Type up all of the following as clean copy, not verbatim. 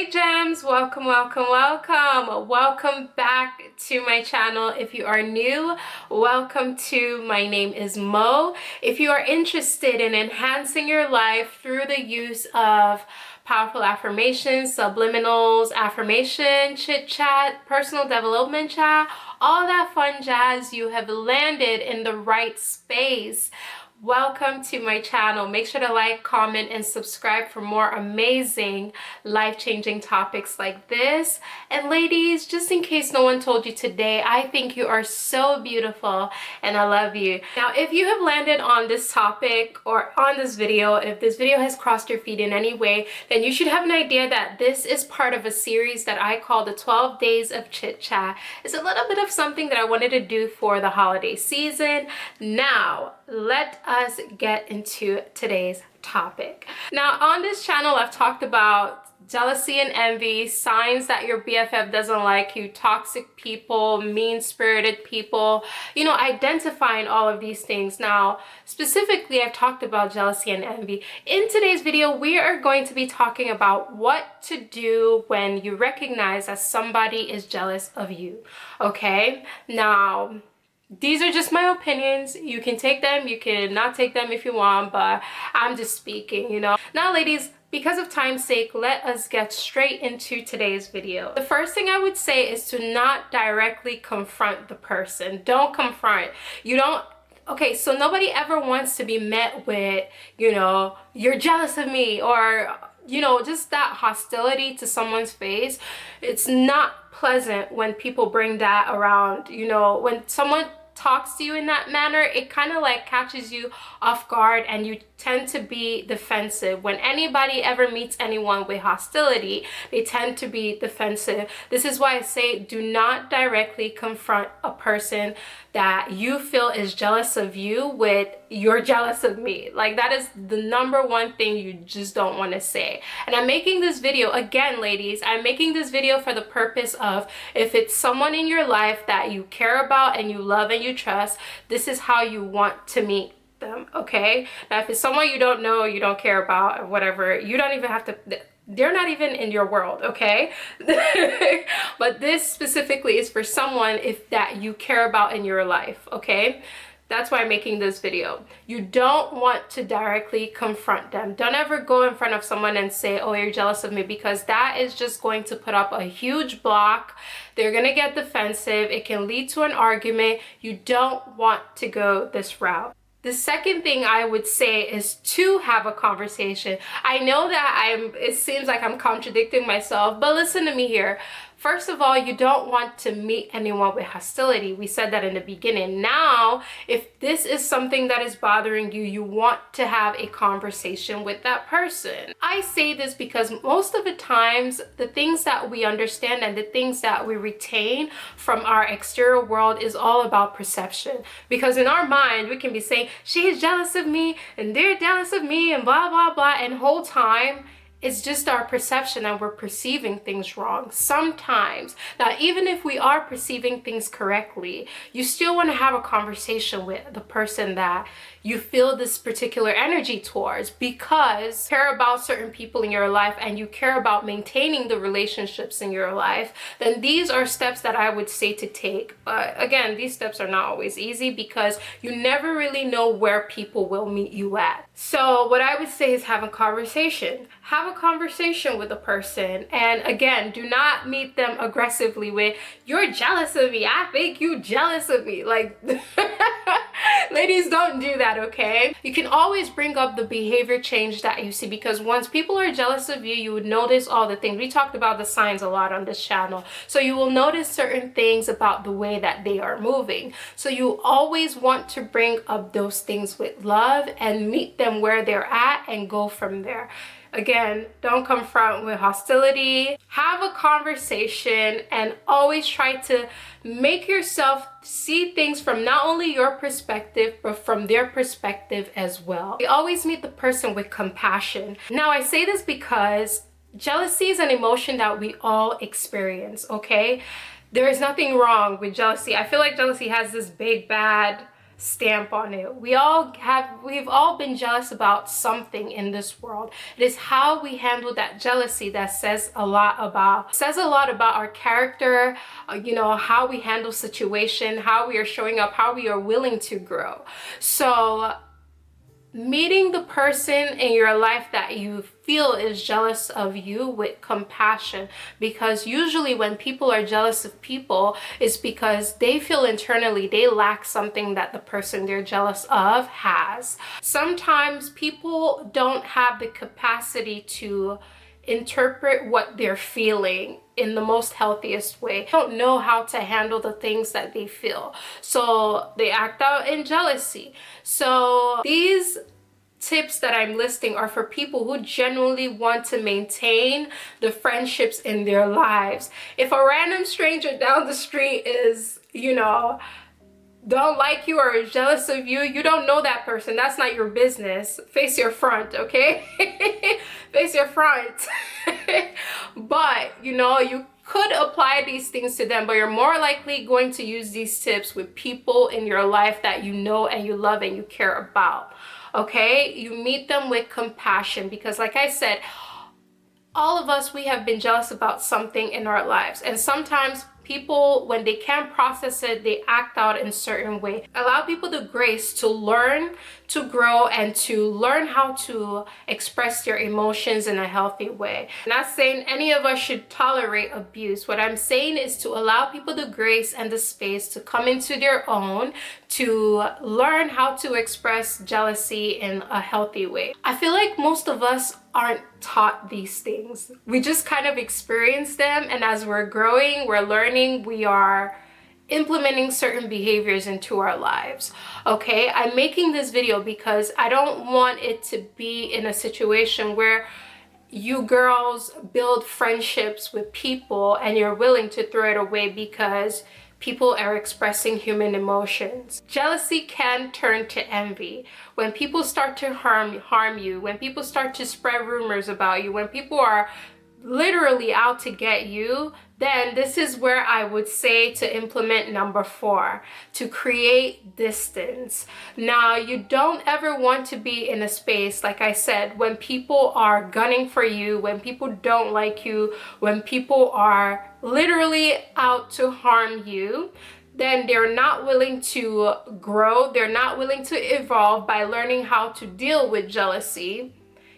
Hey gems, welcome, welcome, welcome. Welcome back to my channel. If you are new, welcome to My Name is Mo. If you are interested in enhancing your life through the use of powerful affirmations, subliminals, affirmation, chit chat, personal development chat, all that fun jazz, you have landed in the right space. Welcome to my channel. Make sure to like, comment, and subscribe for more amazing life-changing topics like this. And ladies, just in case no one told you today, I think you are so beautiful and I love you. Now, if you have landed on this topic or on this video, if this video has crossed your feed in any way, then you should have an idea that this is part of a series that I call the 12 Days of Chit Chat. It's a little bit of something that I wanted to do for the holiday season. Now, let us get into today's topic. Now, on this channel, I've talked about jealousy and envy, signs that your BFF doesn't like you, toxic people, mean-spirited people, identifying all of these things. Now, specifically, I've talked about jealousy and envy. In today's video, we are going to be talking about what to do when you recognize that somebody is jealous of you, okay? Now, these are just my opinions. You can take them, you can not take them if you want, but I'm just speaking, Now, ladies, because of time's sake, let us get straight into today's video. The first thing I would say is to not directly confront the person. Don't confront. Okay, so nobody ever wants to be met with, you're jealous of me, or just that hostility to someone's face. It's not pleasant when people bring that around. When someone talks to you in that manner, it kind of like catches you off guard and you tend to be defensive. When anybody ever meets anyone with hostility, they tend to be defensive. This is why I say do not directly confront a person that you feel is jealous of you with "you're jealous of me." Like, that is the number one thing you just don't want to say. And I'm making this video, again, ladies, I'm making this video for the purpose of, if it's someone in your life that you care about and you love and you trust, this is how you want to meet them, okay? Now, if it's someone you don't know, you don't care about, or whatever, you don't even have to, they're not even in your world, okay? But this specifically is for someone that you care about in your life, okay? That's why I'm making this video. You don't want to directly confront them. Don't ever go in front of someone and say, "Oh, you're jealous of me," because that is just going to put up a huge block. They're gonna get defensive. It can lead to an argument. You don't want to go this route. The second thing I would say is to have a conversation. I know that it seems like I'm contradicting myself, but listen to me here. First of all, you don't want to meet anyone with hostility. We said that in the beginning. Now, if this is something that is bothering you, you want to have a conversation with that person. I say this because most of the times, the things that we understand and the things that we retain from our exterior world is all about perception. Because in our mind, we can be saying, "She is jealous of me and they're jealous of me," and blah, blah, blah. And whole time, it's just our perception and we're perceiving things wrong sometimes. Now, even if we are perceiving things correctly, you still want to have a conversation with the person that you feel this particular energy towards, because you care about certain people in your life and you care about maintaining the relationships in your life, then these are steps that I would say to take. But again, these steps are not always easy because you never really know where people will meet you at. So what I would say is have a conversation. Have a conversation with a person. And again, do not meet them aggressively with, "You're jealous of me. I think you're jealous of me." Like, ladies, don't do that, okay? You can always bring up the behavior change that you see, because once people are jealous of you, you would notice all the things. We talked about the signs a lot on this channel. So you will notice certain things about the way that they are moving. So you always want to bring up those things with love and meet them where they're at and go from there. Again, don't confront with hostility. Have a conversation and always try to make yourself see things from not only your perspective, but from their perspective as well. We always meet the person with compassion. Now, I say this because jealousy is an emotion that we all experience, okay? There is nothing wrong with jealousy. I feel like jealousy has this big, bad stamp on it. We've all been jealous about something in this world. It is how we handle that jealousy that says a lot about our character, how we handle situation, how we are showing up, how we are willing to grow. So meeting the person in your life that you feel is jealous of you with compassion, because usually when people are jealous of people, it's because they feel internally they lack something that the person they're jealous of has. Sometimes people don't have the capacity to interpret what they're feeling in the most healthiest way. They don't know how to handle the things that they feel, so they act out in jealousy. So these tips that I'm listing are for people who genuinely want to maintain the friendships in their lives. If a random stranger down the street is, don't like you or is jealous of you, you don't know that person. That's not your business. Face your front, okay? Face your front. But, you could apply these things to them, but you're more likely going to use these tips with people in your life that you know and you love and you care about, okay? You meet them with compassion, because like I said, all of us, we have been jealous about something in our lives, and sometimes people, when they can't process it, they act out in certain way. Allow people the grace to learn, to grow, and to learn how to express their emotions in a healthy way. I'm not saying any of us should tolerate abuse. What I'm saying is to allow people the grace and the space to come into their own, to learn how to express jealousy in a healthy way. I feel like most of us aren't taught these things. We just kind of experience them, and as we're growing, we're learning, we are implementing certain behaviors into our lives, okay? I'm making this video because I don't want it to be in a situation where you girls build friendships with people and you're willing to throw it away because people are expressing human emotions. Jealousy can turn to envy. When people start to harm you, when people start to spread rumors about you, when people are literally out to get you, then this is where I would say to implement number 4, to create distance. Now, you don't ever want to be in a space, like I said, when people are gunning for you, when people don't like you, when people are literally out to harm you. Then they're not willing to grow, they're not willing to evolve by learning how to deal with jealousy.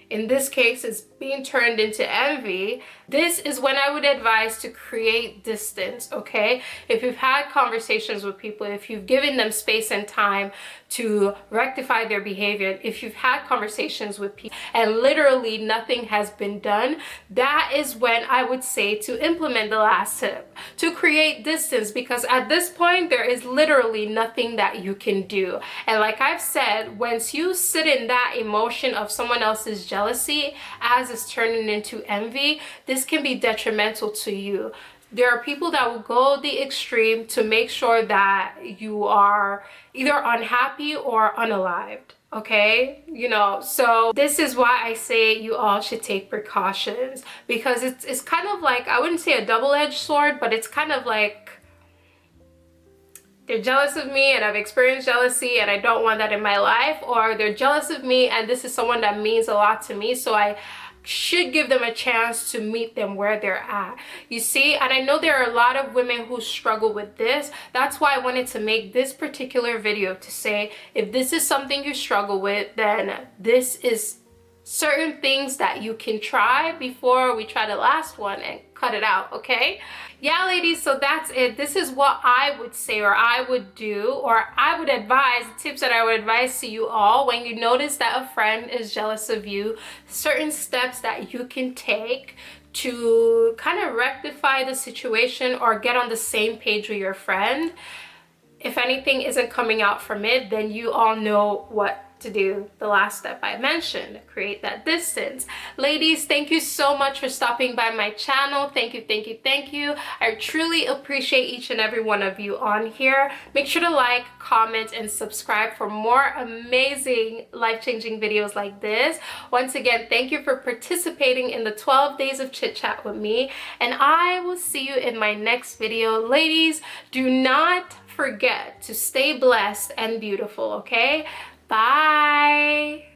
In this case, it's being turned into envy. This is when I would advise to create distance, okay? If you've had conversations with people, if you've given them space and time to rectify their behavior, if you've had conversations with people and literally nothing has been done, that is when I would say to implement the last tip, to create distance, because at this point, there is literally nothing that you can do. And like I've said, once you sit in that emotion of someone else's jealousy as it's turning into envy, this can be detrimental to you. There are people that will go the extreme to make sure that you are either unhappy or unalived, okay? So this is why I say you all should take precautions, because it's kind of like, I wouldn't say a double-edged sword, but it's kind of like they're jealous of me and I've experienced jealousy and I don't want that in my life, or they're jealous of me and this is someone that means a lot to me, so I should give them a chance to meet them where they're at. You see, and I know there are a lot of women who struggle with this. That's why I wanted to make this particular video, to say, if this is something you struggle with, then this is certain things that you can try before we try the last one and cut it out, okay? Yeah, ladies, so that's it. This is what I would say, or I would do, or I would advise, the tips that I would advise to you all when you notice that a friend is jealous of you, certain steps that you can take to kind of rectify the situation or get on the same page with your friend. If anything isn't coming out from it, then you all know what to do. The last step I mentioned, create that distance. Ladies, thank you so much for stopping by my channel. Thank you, thank you, thank you. I truly appreciate each and every one of you on here. Make sure to like, comment, and subscribe for more amazing life-changing videos like this. Once again, thank you for participating in the 12 days of chit chat with me, and I will see you in my next video. Ladies, do not forget to stay blessed and beautiful, okay? Bye.